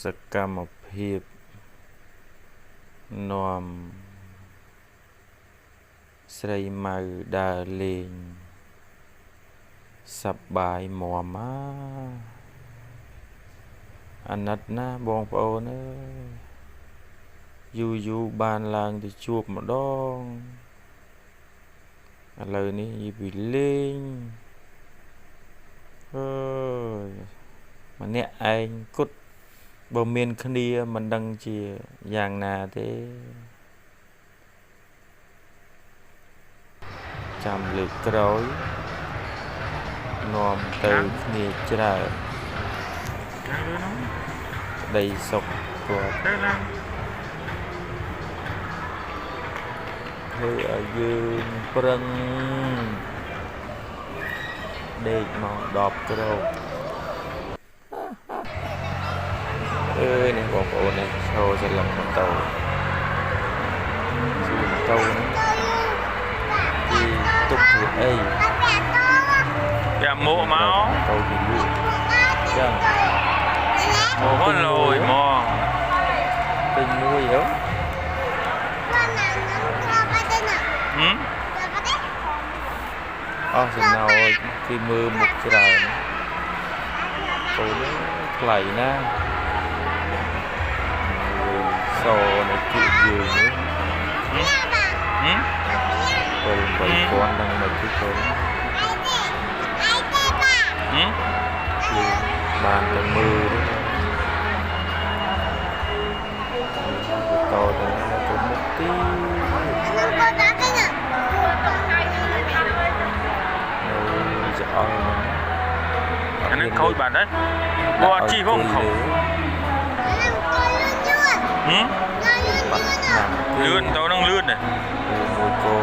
សកម្មភាពនាំស្រីម៉ៅដើរលេងសប្បាយមាំអាណិតណាបងប្អូនអើយយូរបានឡើងទៅជួបម្ដងឥឡូវនេះយីពីលេងអើយម្នាក់ឯងគត់បើមានគ្នាមិនដឹងជាយ៉ាងណាទេចាំលើកក្រោយនាំទៅគ្នាច្រើនក្តីសុខគាត់ធ្វើឲ្យយើងប្រឹងដេកមក10ក្រោកអើយនេះបងប្អូននេះឈរសន្លឹកម៉ូតូជិះម៉ូតូនេះទីទុកធ្វើអីយ៉ាមួកមកម៉ូតូទីលក់ចឹងមកលយមកពេញមួយហ៎អស់ចំណោចគេមើលមុខច្រើនអូនថ្លៃណាស់សនៅគៀកយើងនេះ7,000ដល់មកទីកូនបានទៅមើលតោទៅមុខទីអានឹងខូចបាត់ហើយបើអត់ជីផងខូចលឿនទៅនឹងលឿននេះមួយគោ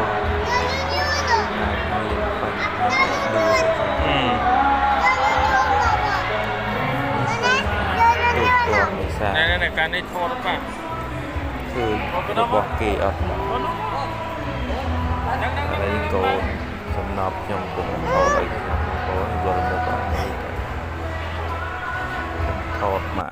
នេះការនេះធေါ်ទៅប៉ាគឺរបស់គេអត់ហើយកូនសំណប់ខ្ញុំពុកថតអីខ្ញុំបងយល់មកអត់ថតមក